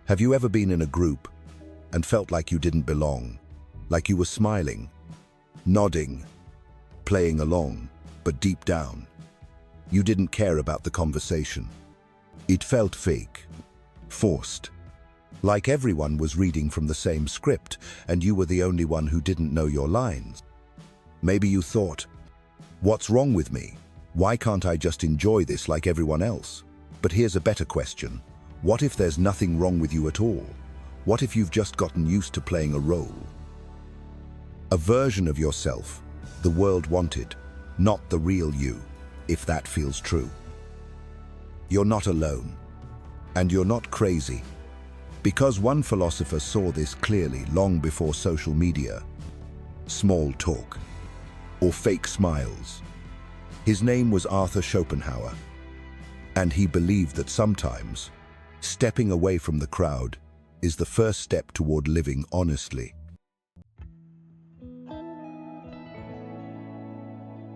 Have you ever been in a group and felt like you didn't belong? Like you were smiling, nodding, playing along, but deep down, you didn't care about the conversation. It felt fake, forced, like everyone was reading from the same script and you were the only one who didn't know your lines. Maybe you thought, what's wrong with me? Why can't I just enjoy this like everyone else? But here's a better question. What if there's nothing wrong with you at all? What if you've just gotten used to playing a role? A version of yourself the world wanted, not the real you, if that feels true. You're not alone, and you're not crazy. Because one philosopher saw this clearly long before social media, small talk, or fake smiles. His name was Arthur Schopenhauer, and he believed that sometimes stepping away from the crowd is the first step toward living honestly.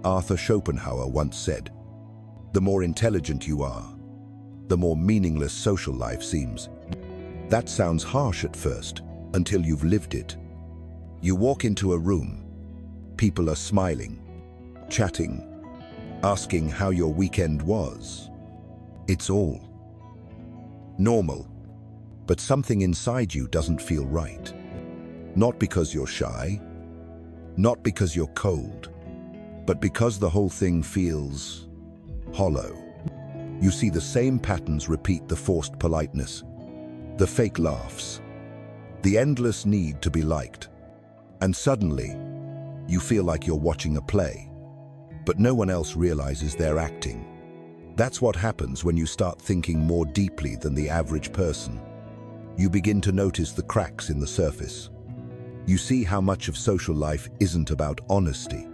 Arthur Schopenhauer once said, "The more intelligent you are, the more meaningless social life seems." That sounds harsh at first, until you've lived it. You walk into a room, people are smiling, chatting, asking how your weekend was. It's all normal, but something inside you doesn't feel right. Not because you're shy, not because you're cold, but because the whole thing feels hollow. You see the same patterns repeat: the forced politeness, the fake laughs, the endless need to be liked. And suddenly, you feel like you're watching a play, but no one else realizes they're acting. That's what happens when you start thinking more deeply than the average person. You begin to notice the cracks in the surface. You see how much of social life isn't about honesty,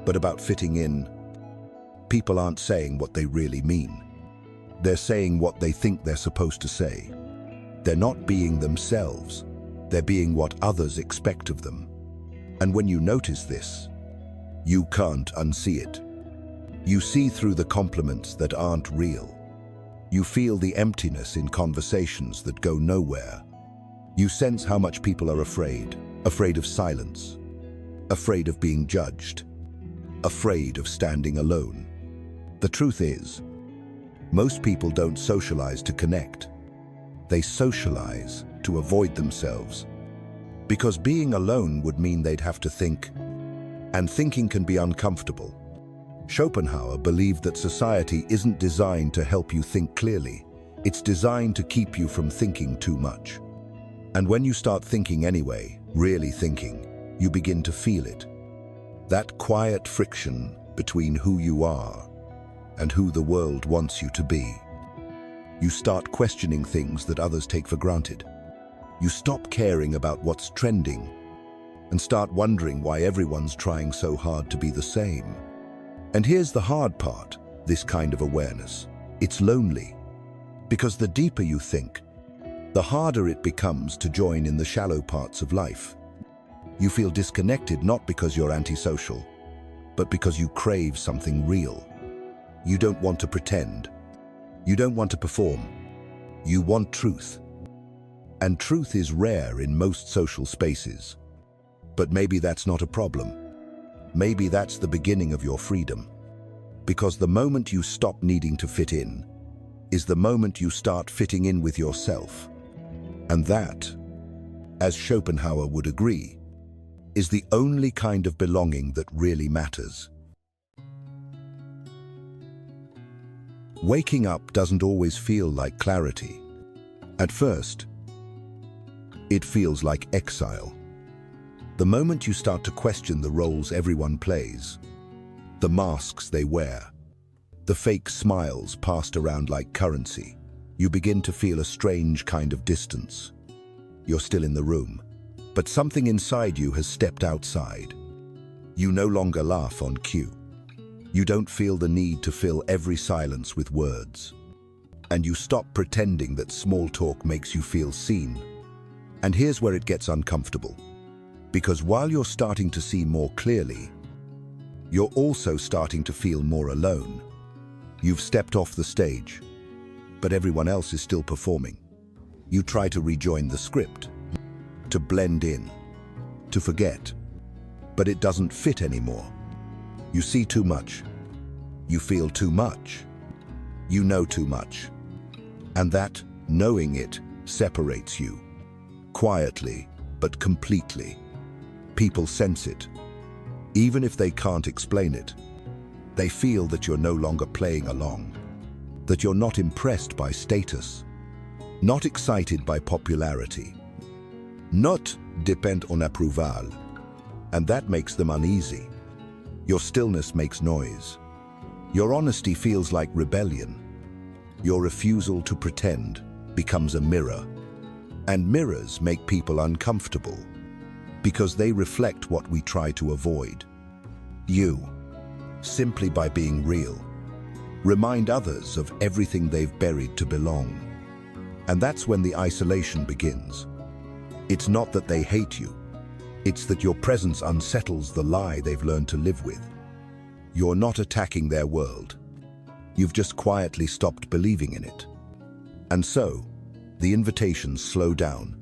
but about fitting in. People aren't saying what they really mean. They're saying what they think they're supposed to say. They're not being themselves. They're being what others expect of them. And when you notice this, you can't unsee it. You see through the compliments that aren't real. You feel the emptiness in conversations that go nowhere. You sense how much people are afraid of silence, afraid of being judged, afraid of standing alone. The truth is, most people don't socialize to connect. They socialize to avoid themselves. Because being alone would mean they'd have to think, and thinking can be uncomfortable. Schopenhauer believed that society isn't designed to help you think clearly. It's designed to keep you from thinking too much. And when you start thinking anyway, really thinking, you begin to feel it. That quiet friction between who you are and who the world wants you to be. You start questioning things that others take for granted. You stop caring about what's trending and start wondering why everyone's trying so hard to be the same. And here's the hard part, this kind of awareness. It's lonely. Because the deeper you think, the harder it becomes to join in the shallow parts of life. You feel disconnected not because you're antisocial, but because you crave something real. You don't want to pretend. You don't want to perform. You want truth. And truth is rare in most social spaces. But maybe that's not a problem. Maybe that's the beginning of your freedom. Because the moment you stop needing to fit in is the moment you start fitting in with yourself. And that, as Schopenhauer would agree, is the only kind of belonging that really matters. Waking up doesn't always feel like clarity. At first, it feels like exile. The moment you start to question the roles everyone plays, the masks they wear, the fake smiles passed around like currency, you begin to feel a strange kind of distance. You're still in the room, but something inside you has stepped outside. You no longer laugh on cue. You don't feel the need to fill every silence with words. And you stop pretending that small talk makes you feel seen. And here's where it gets uncomfortable. Because while you're starting to see more clearly, you're also starting to feel more alone. You've stepped off the stage, but everyone else is still performing. You try to rejoin the script, to blend in, to forget, but it doesn't fit anymore. You see too much. You feel too much. You know too much. And that, knowing it, separates you. Quietly, but completely. People sense it. Even if they can't explain it, they feel that you're no longer playing along, that you're not impressed by status, not excited by popularity, not depend on approval, and that makes them uneasy. Your stillness makes noise. Your honesty feels like rebellion. Your refusal to pretend becomes a mirror. And mirrors make people uncomfortable because they reflect what we try to avoid. You, simply by being real, remind others of everything they've buried to belong. And that's when the isolation begins. It's not that they hate you. It's that your presence unsettles the lie they've learned to live with. You're not attacking their world. You've just quietly stopped believing in it. And so, the invitations slow down.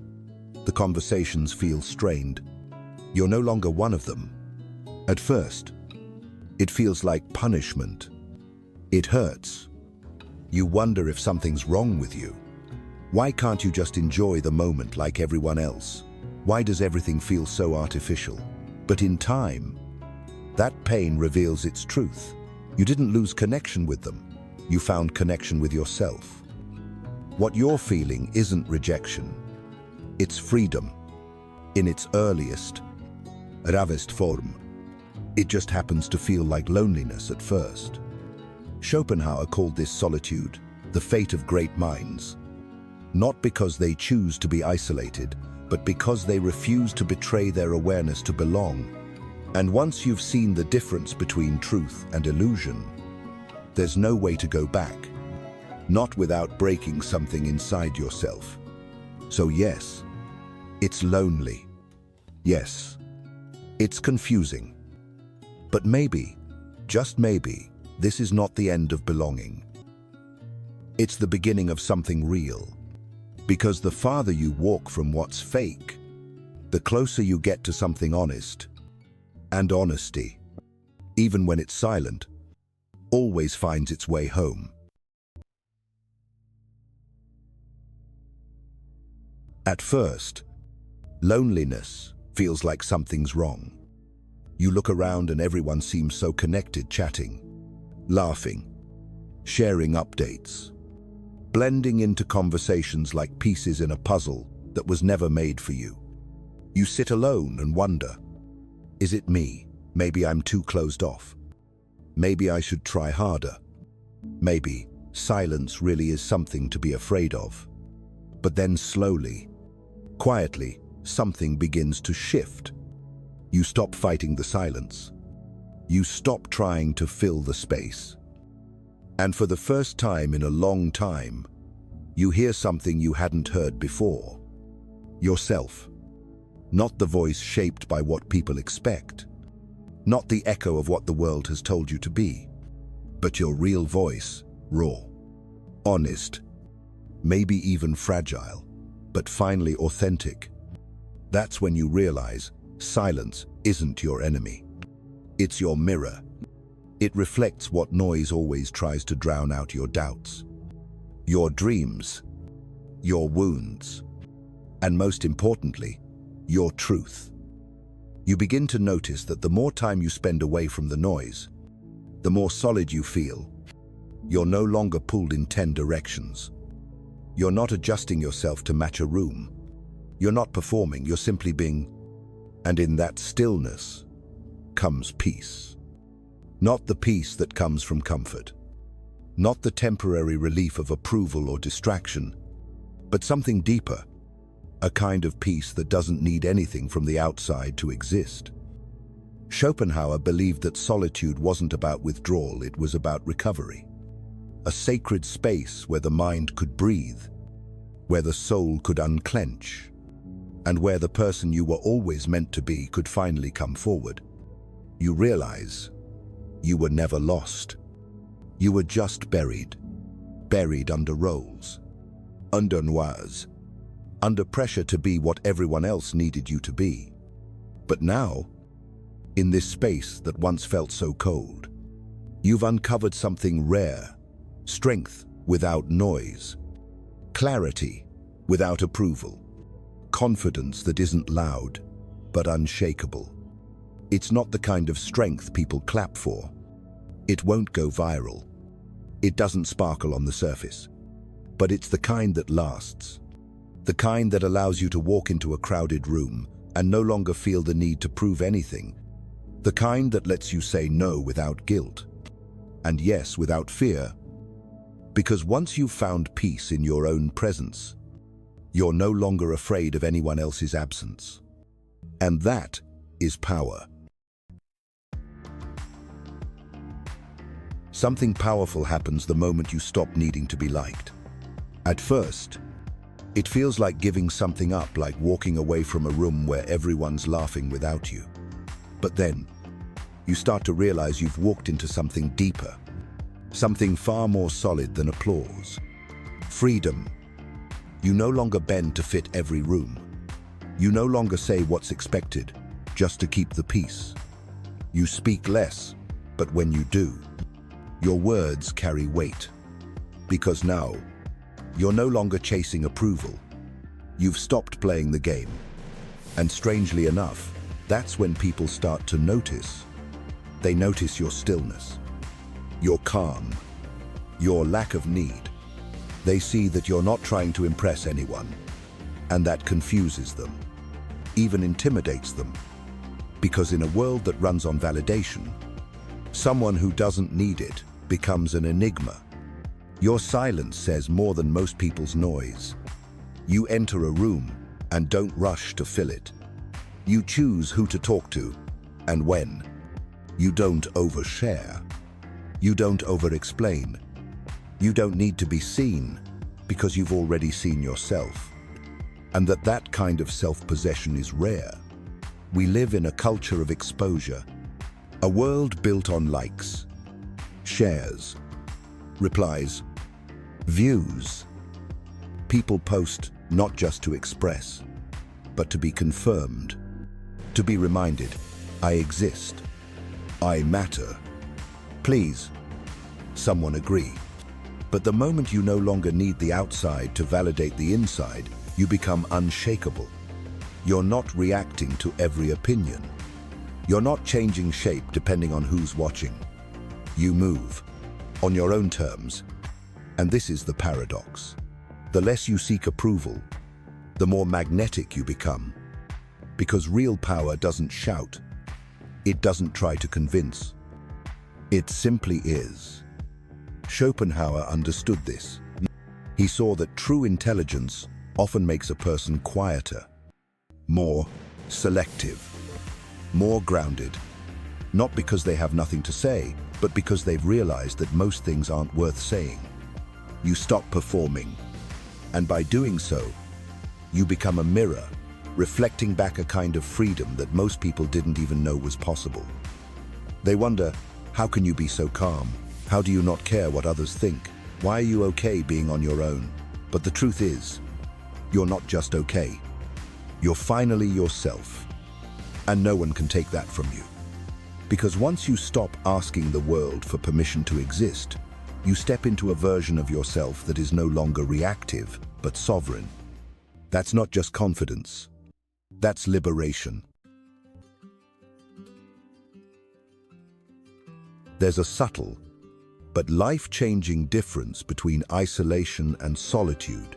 The conversations feel strained. You're no longer one of them. At first, it feels like punishment. It hurts. You wonder if something's wrong with you. Why can't you just enjoy the moment like everyone else? Why does everything feel so artificial? But in time, that pain reveals its truth. You didn't lose connection with them. You found connection with yourself. What you're feeling isn't rejection. It's freedom. In its earliest, ravest form. It just happens to feel like loneliness at first. Schopenhauer called this solitude the fate of great minds. Not because they choose to be isolated, but because they refuse to betray their awareness to belong. And once you've seen the difference between truth and illusion, there's no way to go back. Not without breaking something inside yourself. So yes, it's lonely. Yes, it's confusing. But maybe, just maybe, this is not the end of belonging. It's the beginning of something real. Because the farther you walk from what's fake, the closer you get to something honest. And honesty, even when it's silent, always finds its way home. At first, loneliness feels like something's wrong. You look around and everyone seems so connected, chatting, laughing, sharing updates, blending into conversations like pieces in a puzzle that was never made for you. You sit alone and wonder, is it me? Maybe I'm too closed off. Maybe I should try harder. Maybe silence really is something to be afraid of. But then slowly, quietly, something begins to shift. You stop fighting the silence. You stop trying to fill the space. And for the first time in a long time, you hear something you hadn't heard before. Yourself. Not the voice shaped by what people expect. Not the echo of what the world has told you to be. But your real voice, raw, honest, maybe even fragile, but finally authentic. That's when you realize silence isn't your enemy. It's your mirror. It reflects what noise always tries to drown out your doubts, your dreams, your wounds, and most importantly, your truth. You begin to notice that the more time you spend away from the noise, the more solid you feel. You're no longer pulled in 10 directions. You're not adjusting yourself to match a room. You're not performing, you're simply being. And in that stillness comes peace. Not the peace that comes from comfort. Not the temporary relief of approval or distraction, but something deeper. A kind of peace that doesn't need anything from the outside to exist. Schopenhauer believed that solitude wasn't about withdrawal, it was about recovery. A sacred space where the mind could breathe, where the soul could unclench, and where the person you were always meant to be could finally come forward. You realize you were never lost. You were just buried under roles, under noirs, under pressure to be what everyone else needed you to be. But now, in this space that once felt so cold, you've uncovered something rare: strength without noise, clarity without approval, confidence that isn't loud but unshakable. It's not the kind of strength people clap for. It won't go viral. It doesn't sparkle on the surface. But it's the kind that lasts. The kind that allows you to walk into a crowded room and no longer feel the need to prove anything. The kind that lets you say no without guilt, and yes without fear. Because once you've found peace in your own presence, you're no longer afraid of anyone else's absence. And that is power. Something powerful happens the moment you stop needing to be liked. At first, it feels like giving something up, like walking away from a room where everyone's laughing without you. But then, you start to realize you've walked into something deeper, something far more solid than applause. Freedom. You no longer bend to fit every room. You no longer say what's expected, just to keep the peace. You speak less, but when you do, your words carry weight. Because now, you're no longer chasing approval. You've stopped playing the game. And strangely enough, that's when people start to notice. They notice your stillness, your calm, your lack of need. They see that you're not trying to impress anyone, and that confuses them, even intimidates them. Because in a world that runs on validation, someone who doesn't need it becomes an enigma. Your silence says more than most people's noise. You enter a room and don't rush to fill it. You choose who to talk to and when. You don't overshare. You don't over-explain. You don't need to be seen because you've already seen yourself. And that kind of self-possession is rare. We live in a culture of exposure, a world built on likes, shares, replies, views. People post not just to express, but to be confirmed, to be reminded, I exist, I matter. Please, someone agree. But the moment you no longer need the outside to validate the inside, you become unshakable. You're not reacting to every opinion. You're not changing shape depending on who's watching. You move on your own terms. And this is the paradox. The less you seek approval, the more magnetic you become. Because real power doesn't shout. It doesn't try to convince. It simply is. Schopenhauer understood this. He saw that true intelligence often makes a person quieter, more selective, more grounded, not because they have nothing to say, but because they've realized that most things aren't worth saying. You stop performing, and by doing so, you become a mirror, reflecting back a kind of freedom that most people didn't even know was possible. They wonder, how can you be so calm? How do you not care what others think? Why are you okay being on your own? But the truth is, you're not just okay. You're finally yourself. And no one can take that from you. Because once you stop asking the world for permission to exist, you step into a version of yourself that is no longer reactive, but sovereign. That's not just confidence. That's liberation. There's a subtle, but life-changing difference between isolation and solitude.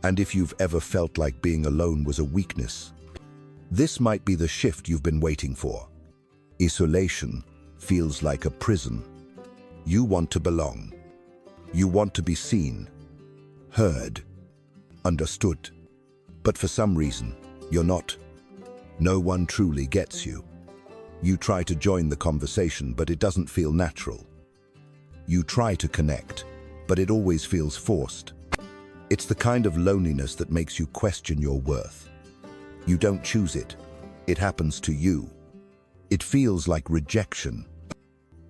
And if you've ever felt like being alone was a weakness, this might be the shift you've been waiting for. Isolation feels like a prison. You want to belong. You want to be seen, heard, understood. But for some reason, you're not. No one truly gets you. You try to join the conversation, but it doesn't feel natural. You try to connect, but it always feels forced. It's the kind of loneliness that makes you question your worth. You don't choose it. It happens to you. It feels like rejection.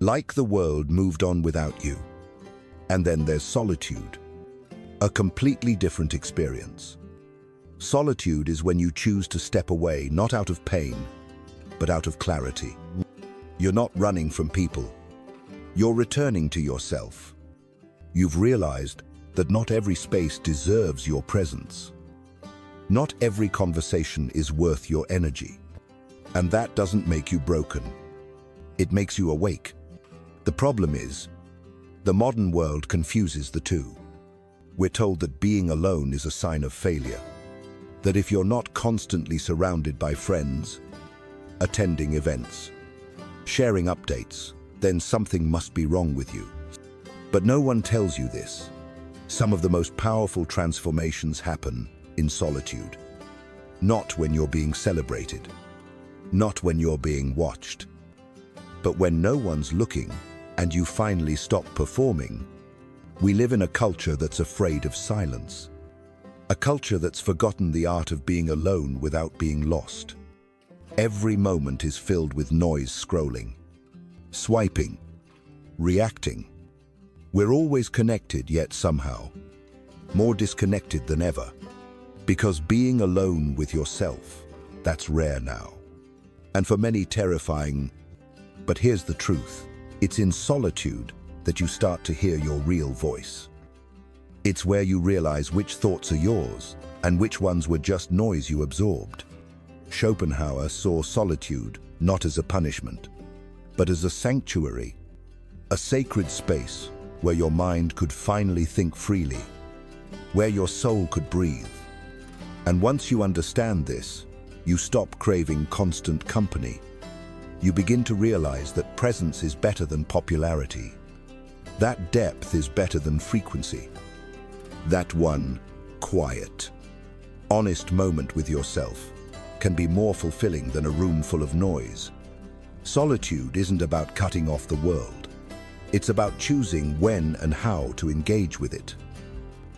Like the world moved on without you. And then there's solitude. A completely different experience. Solitude is when you choose to step away, not out of pain, but out of clarity. You're not running from people. You're returning to yourself. You've realized that not every space deserves your presence. Not every conversation is worth your energy. And that doesn't make you broken. It makes you awake. The problem is, the modern world confuses the two. We're told that being alone is a sign of failure. That if you're not constantly surrounded by friends, attending events, sharing updates, then something must be wrong with you. But no one tells you this. Some of the most powerful transformations happen in solitude. Not when you're being celebrated. Not when you're being watched. But when no one's looking and you finally stop performing. We live in a culture that's afraid of silence. A culture that's forgotten the art of being alone without being lost. Every moment is filled with noise, scrolling, swiping, reacting. We're always connected, yet somehow more disconnected than ever. Because being alone with yourself, that's rare now. And for many terrifying. But here's the truth. It's in solitude that you start to hear your real voice. It's where you realize which thoughts are yours and which ones were just noise you absorbed. Schopenhauer saw solitude not as a punishment, but as a sanctuary, a sacred space where your mind could finally think freely, where your soul could breathe. And once you understand this, you stop craving constant company. You begin to realize that presence is better than popularity. That depth is better than frequency. That one quiet, honest moment with yourself can be more fulfilling than a room full of noise. Solitude isn't about cutting off the world. It's about choosing when and how to engage with it.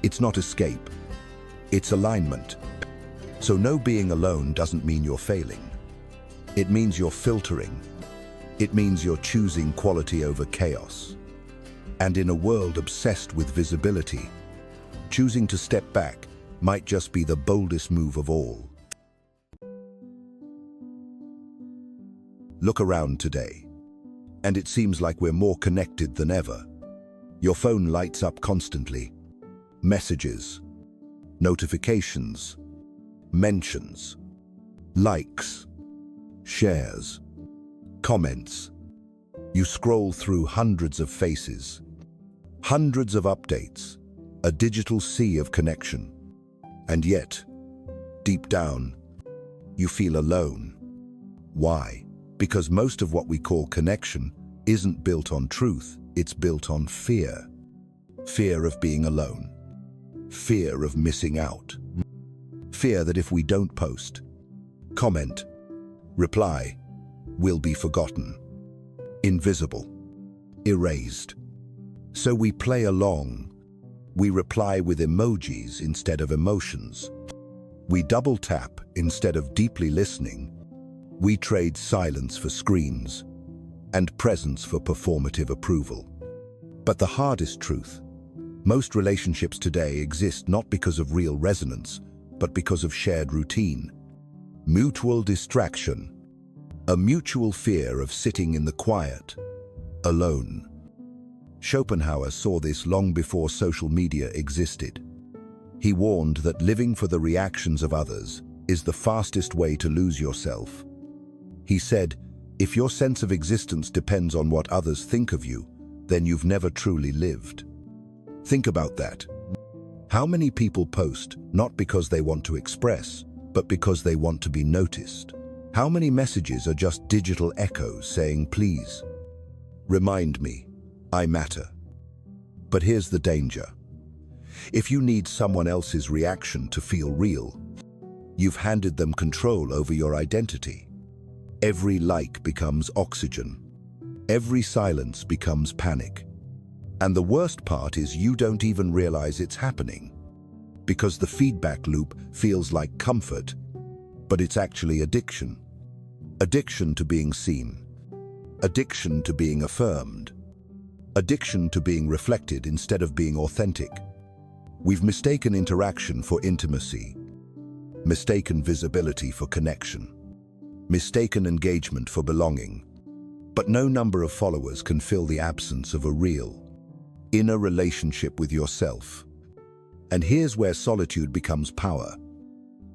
It's not escape. It's alignment. So no, being alone doesn't mean you're failing. It means you're filtering. It means you're choosing quality over chaos. And in a world obsessed with visibility, choosing to step back might just be the boldest move of all. Look around today, and it seems like we're more connected than ever. Your phone lights up constantly. Messages, notifications, mentions, likes, shares, comments. You scroll through hundreds of faces, hundreds of updates, a digital sea of connection. And yet, deep down, you feel alone. Why? Because most of what we call connection isn't built on truth, it's built on fear. Fear of being alone. Fear of missing out. Fear that if we don't post, comment, reply, we'll be forgotten, invisible, erased. So we play along. We reply with emojis instead of emotions. We double tap instead of deeply listening. We trade silence for screens and presence for performative approval. But the hardest truth, most relationships today exist not because of real resonance, but because of shared routine, mutual distraction, a mutual fear of sitting in the quiet, alone. Schopenhauer saw this long before social media existed. He warned that living for the reactions of others is the fastest way to lose yourself. He said, if your sense of existence depends on what others think of you, then you've never truly lived. Think about that. How many people post not because they want to express, but because they want to be noticed? How many messages are just digital echoes saying, please, remind me, I matter? But here's the danger. If you need someone else's reaction to feel real, you've handed them control over your identity. Every like becomes oxygen. Every silence becomes panic. And the worst part is you don't even realize it's happening, because the feedback loop feels like comfort, but it's actually addiction. Addiction to being seen. Addiction to being affirmed. Addiction to being reflected instead of being authentic. We've mistaken interaction for intimacy. mistaken visibility for connection, mistaken engagement for belonging. But no number of followers can fill the absence of a real, inner relationship with yourself. And here's where solitude becomes power.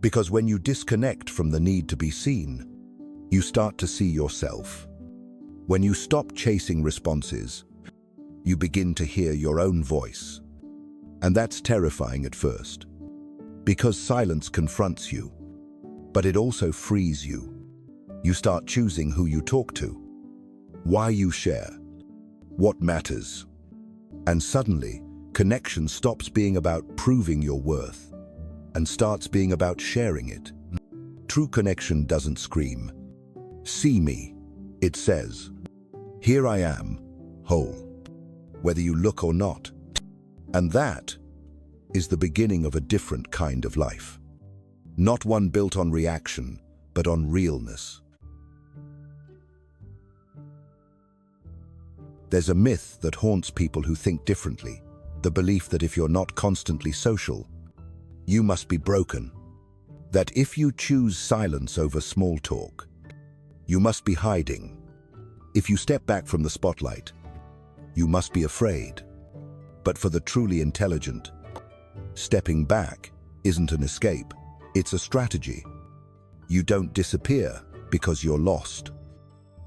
Because when you disconnect from the need to be seen, you start to see yourself. When you stop chasing responses, you begin to hear your own voice. And that's terrifying at first, because silence confronts you, but it also frees you. You start choosing who you talk to, why you share, what matters. And suddenly, connection stops being about proving your worth and starts being about sharing it. True connection doesn't scream, "See me." It says, "Here I am, whole, whether you look or not." And that is the beginning of a different kind of life. Not one built on reaction, but on realness. There's a myth that haunts people who think differently, the belief that if you're not constantly social, you must be broken. That if you choose silence over small talk, you must be hiding. If you step back from the spotlight, you must be afraid. But for the truly intelligent, stepping back isn't an escape, it's a strategy. You don't disappear because you're lost.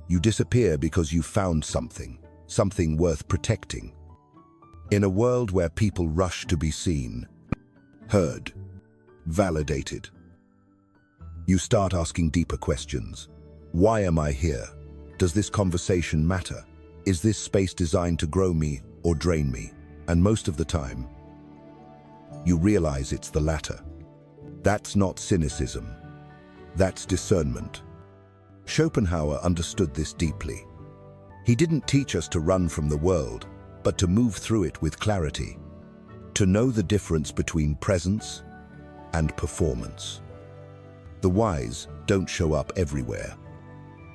You disappear because you found something worth protecting. In a world where people rush to be seen, heard, validated, you start asking deeper questions. Why am I here? Does this conversation matter? Is this space designed to grow me or drain me? And most of the time, you realize it's the latter. That's not cynicism. That's discernment. Schopenhauer understood this deeply. He didn't teach us to run from the world, but to move through it with clarity, to know the difference between presence and performance. The wise don't show up everywhere.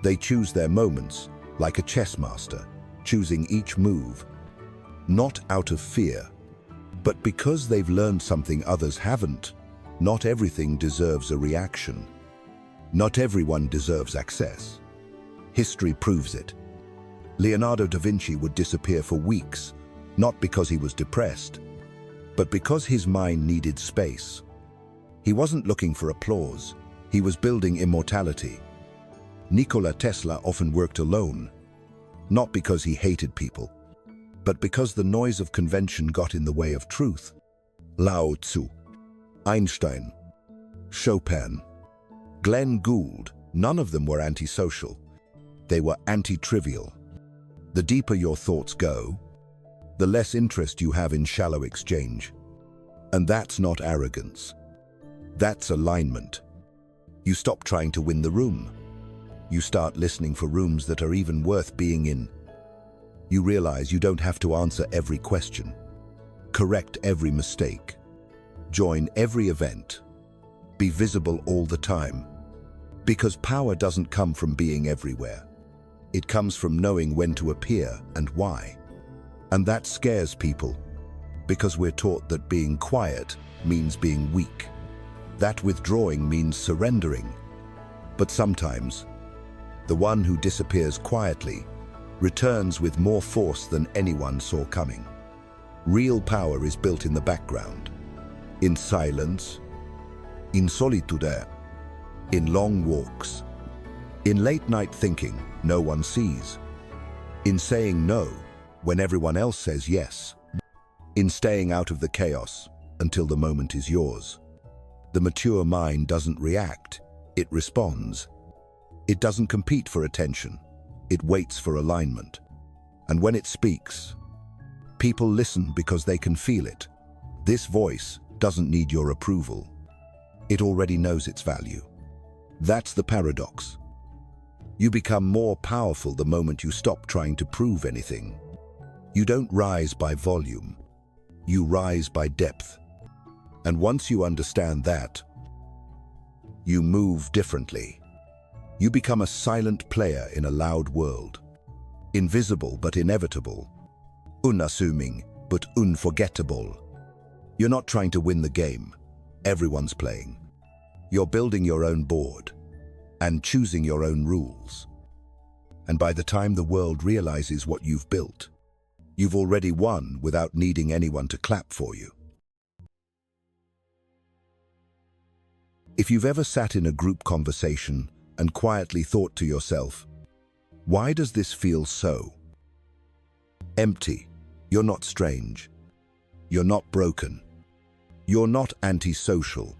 They choose their moments like a chess master, choosing each move, not out of fear, but because they've learned something others haven't. Not everything deserves a reaction. Not everyone deserves access. History proves it. Leonardo da Vinci would disappear for weeks, not because he was depressed, but because his mind needed space. He wasn't looking for applause, he was building immortality. Nikola Tesla often worked alone, not because he hated people, but because the noise of convention got in the way of truth. Lao Tzu, Einstein, Chopin, Glenn Gould, none of them were antisocial. They were anti-trivial. The deeper your thoughts go, the less interest you have in shallow exchange. And that's not arrogance. That's alignment. You stop trying to win the room. You start listening for rooms that are even worth being in. You realize you don't have to answer every question, correct every mistake, join every event, be visible all the time. Because power doesn't come from being everywhere. It comes from knowing when to appear and why. And that scares people, because we're taught that being quiet means being weak, that withdrawing means surrendering. But sometimes, the one who disappears quietly returns with more force than anyone saw coming. Real power is built in the background, in silence, in solitude, in long walks, in late-night thinking no one sees, in saying no when everyone else says yes, in staying out of the chaos until the moment is yours. The mature mind doesn't react, it responds. It doesn't compete for attention, it waits for alignment. And when it speaks, people listen because they can feel it. This voice doesn't need your approval. It already knows its value. That's the paradox. You become more powerful the moment you stop trying to prove anything. You don't rise by volume. You rise by depth. And once you understand that, you move differently. You become a silent player in a loud world. Invisible but inevitable. Unassuming but unforgettable. You're not trying to win the game. Everyone's playing. You're building your own board and choosing your own rules. And by the time the world realizes what you've built, you've already won without needing anyone to clap for you. If you've ever sat in a group conversation and quietly thought to yourself, why does this feel so empty? You're not strange. You're not broken. You're not antisocial.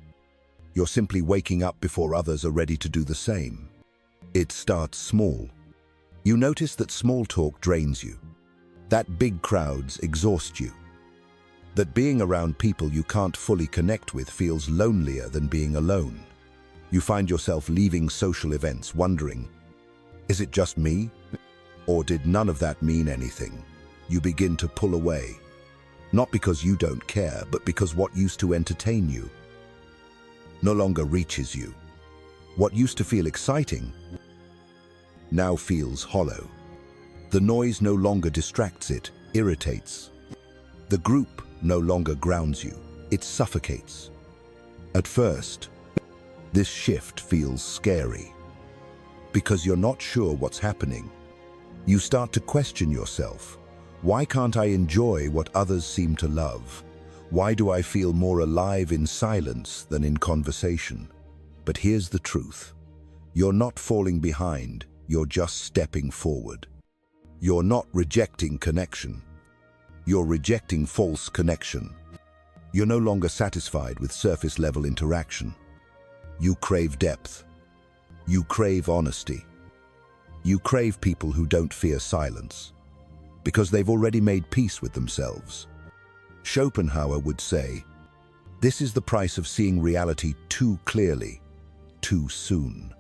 You're simply waking up before others are ready to do the same. It starts small. You notice that small talk drains you, that big crowds exhaust you, that being around people you can't fully connect with feels lonelier than being alone. You find yourself leaving social events wondering, is it just me? Or did none of that mean anything? You begin to pull away, not because you don't care, but because what used to entertain you no longer reaches you. What used to feel exciting now feels hollow. The noise no longer distracts, it irritates. The group no longer grounds you, it suffocates. At first, this shift feels scary. Because you're not sure what's happening, you start to question yourself. Why can't I enjoy what others seem to love? Why do I feel more alive in silence than in conversation? But here's the truth. You're not falling behind, you're just stepping forward. You're not rejecting connection. You're rejecting false connection. You're no longer satisfied with surface-level interaction. You crave depth. You crave honesty. You crave people who don't fear silence, because they've already made peace with themselves. Schopenhauer would say, this is the price of seeing reality too clearly, too soon.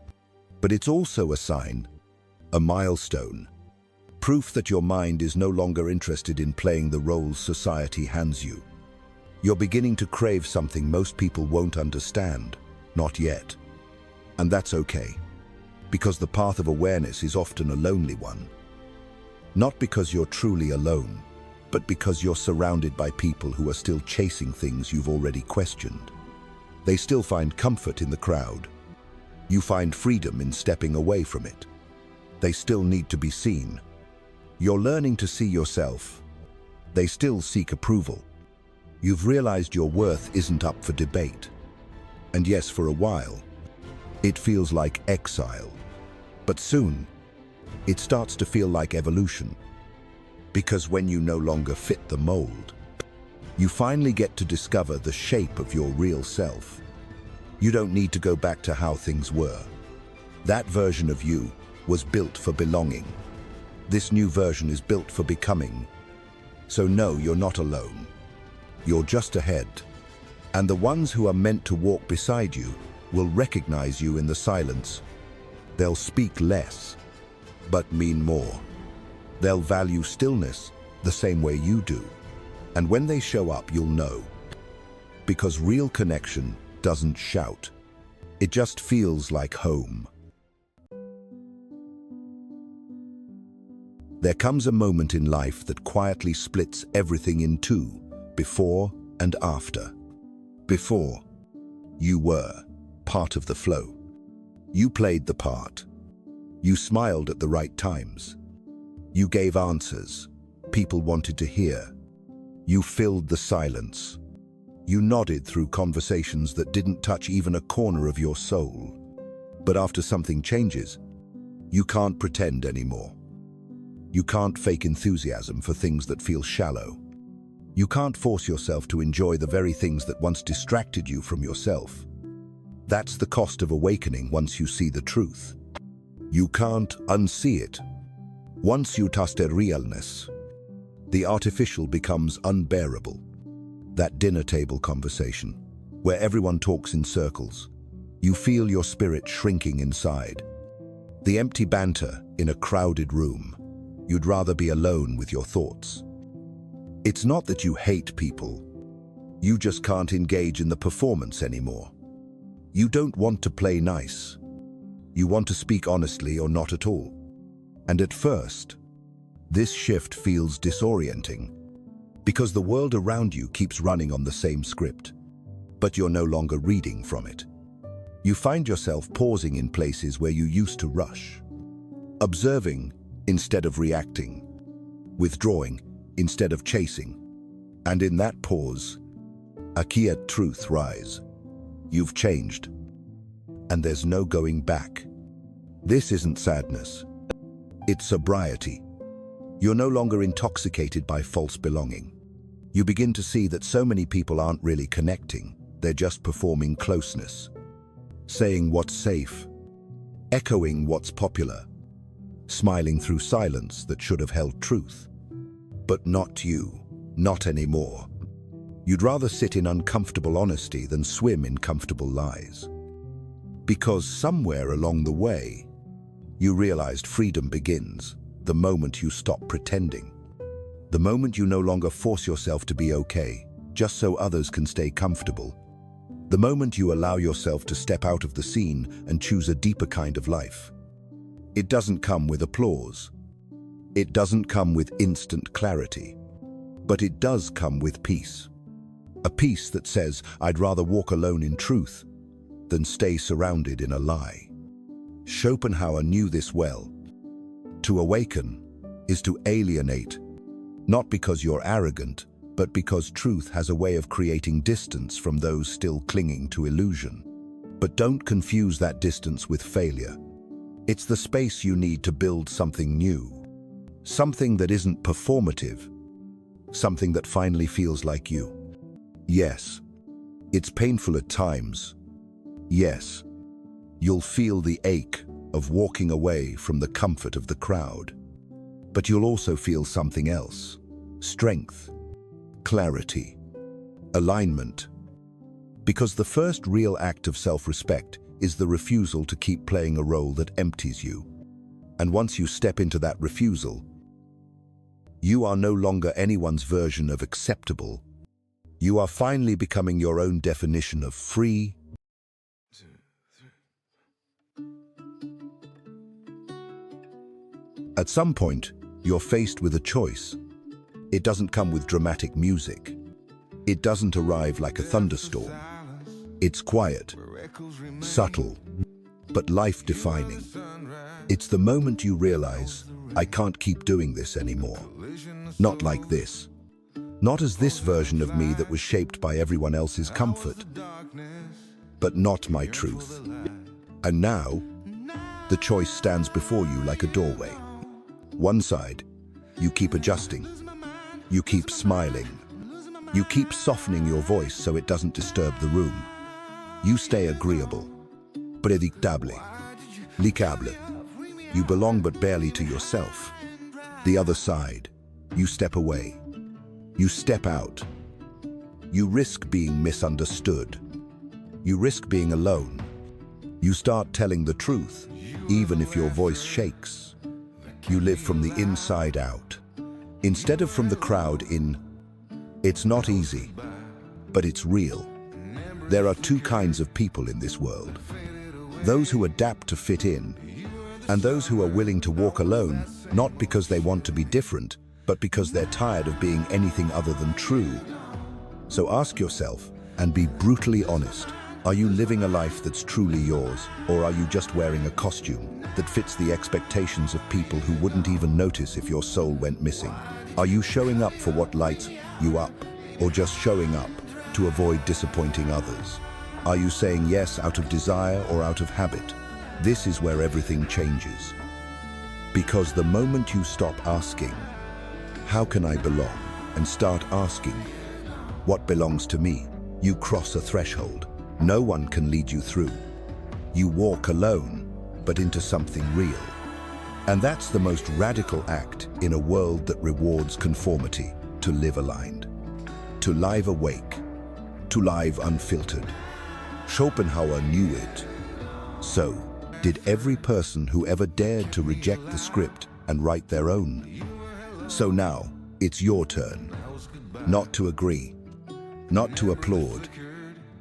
But it's also a sign, a milestone, proof that your mind is no longer interested in playing the roles society hands you. You're beginning to crave something most people won't understand, not yet. And that's okay, because the path of awareness is often a lonely one. Not because you're truly alone, but because you're surrounded by people who are still chasing things you've already questioned. They still find comfort in the crowd. You find freedom in stepping away from it. They still need to be seen. You're learning to see yourself. They still seek approval. You've realized your worth isn't up for debate. And yes, for a while, it feels like exile. But soon, it starts to feel like evolution. Because when you no longer fit the mold, you finally get to discover the shape of your real self. You don't need to go back to how things were. That version of you was built for belonging. This new version is built for becoming. So no, you're not alone. You're just ahead. And the ones who are meant to walk beside you will recognize you in the silence. They'll speak less, but mean more. They'll value stillness the same way you do. And when they show up, you'll know. Because real connection doesn't shout. It just feels like home. There comes a moment in life that quietly splits everything in two, before and after. Before, you were part of the flow. You played the part. You smiled at the right times. You gave answers people wanted to hear. You filled the silence. You nodded through conversations that didn't touch even a corner of your soul. But after something changes, you can't pretend anymore. You can't fake enthusiasm for things that feel shallow. You can't force yourself to enjoy the very things that once distracted you from yourself. That's the cost of awakening once you see the truth. You can't unsee it. Once you taste the realness, the artificial becomes unbearable. That dinner table conversation, where everyone talks in circles, you feel your spirit shrinking inside. The empty banter in a crowded room, you'd rather be alone with your thoughts. It's not that you hate people. You just can't engage in the performance anymore. You don't want to play nice. You want to speak honestly or not at all. And at first, this shift feels disorienting, because the world around you keeps running on the same script, but you're no longer reading from it. You find yourself pausing in places where you used to rush, observing instead of reacting, withdrawing instead of chasing. And in that pause, a quiet truth rise. You've changed, and there's no going back. This isn't sadness. It's sobriety. You're no longer intoxicated by false belonging. You begin to see that so many people aren't really connecting. They're just performing closeness, saying what's safe, echoing what's popular, smiling through silence that should have held truth. But not you, not anymore. You'd rather sit in uncomfortable honesty than swim in comfortable lies. Because somewhere along the way, you realized freedom begins the moment you stop pretending. The moment you no longer force yourself to be okay, just so others can stay comfortable. The moment you allow yourself to step out of the scene and choose a deeper kind of life. It doesn't come with applause. It doesn't come with instant clarity. But it does come with peace. A peace that says, I'd rather walk alone in truth than stay surrounded in a lie. Schopenhauer knew this well. To awaken is to alienate, not because you're arrogant, but because truth has a way of creating distance from those still clinging to illusion. But don't confuse that distance with failure. It's the space you need to build something new, something that isn't performative, something that finally feels like you. Yes, it's painful at times. Yes, you'll feel the ache of walking away from the comfort of the crowd. But you'll also feel something else: strength, clarity, alignment. Because the first real act of self-respect is the refusal to keep playing a role that empties you. And once you step into that refusal, you are no longer anyone's version of acceptable. You are finally becoming your own definition of free. At some point, you're faced with a choice. It doesn't come with dramatic music. It doesn't arrive like a thunderstorm. It's quiet, subtle, but life-defining. It's the moment you realize, I can't keep doing this anymore. Not like this. Not as this version of me that was shaped by everyone else's comfort. But not my truth. And now, the choice stands before you like a doorway. One side, you keep adjusting. You keep smiling. You keep softening your voice so it doesn't disturb the room. You stay agreeable, predictable, likable. You belong but barely to yourself. The other side, you step away. You step out. You risk being misunderstood. You risk being alone. You start telling the truth, even if your voice shakes. You live from the inside out, instead of from the crowd in. It's not easy, but it's real. There are two kinds of people in this world. Those who adapt to fit in, and those who are willing to walk alone, not because they want to be different, but because they're tired of being anything other than true. So ask yourself, and be brutally honest, are you living a life that's truly yours, or are you just wearing a costume that fits the expectations of people who wouldn't even notice if your soul went missing? Are you showing up for what lights you up, or just showing up to avoid disappointing others? Are you saying yes out of desire or out of habit? This is where everything changes. Because the moment you stop asking, how can I belong, and start asking, what belongs to me, you cross a threshold. No one can lead you through. You walk alone, but into something real. And that's the most radical act in a world that rewards conformity: to live aligned, to live awake, to live unfiltered. Schopenhauer knew it. So, did every person who ever dared to reject the script and write their own. So now, it's your turn. Not to agree, not to applaud,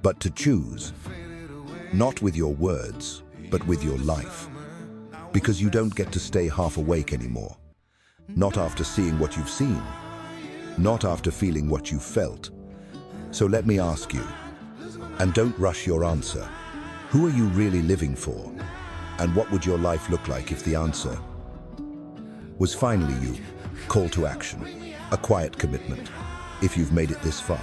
but to choose. Not with your words, but with your life. Because you don't get to stay half awake anymore. Not after seeing what you've seen. Not after feeling what you've felt. So let me ask you, and don't rush your answer. Who are you really living for? And what would your life look like if the answer was finally you? Call to action, a quiet commitment. If you've made it this far,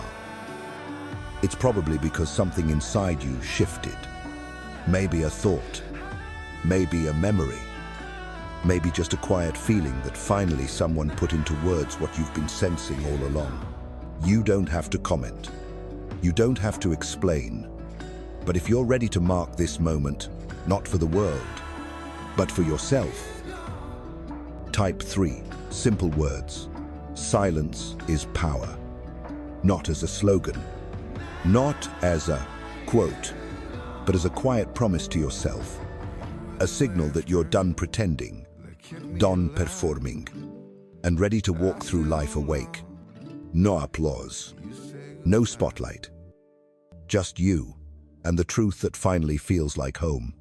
it's probably because something inside you shifted. Maybe a thought, maybe a memory, maybe just a quiet feeling that finally someone put into words what you've been sensing all along. You don't have to comment. You don't have to explain. But if you're ready to mark this moment, not for the world, but for yourself, type 3 simple words. Silence is power. Not as a slogan, not as a quote, but as a quiet promise to yourself. A signal that you're done pretending, done performing, and ready to walk through life awake. No applause, no spotlight, just you and the truth that finally feels like home.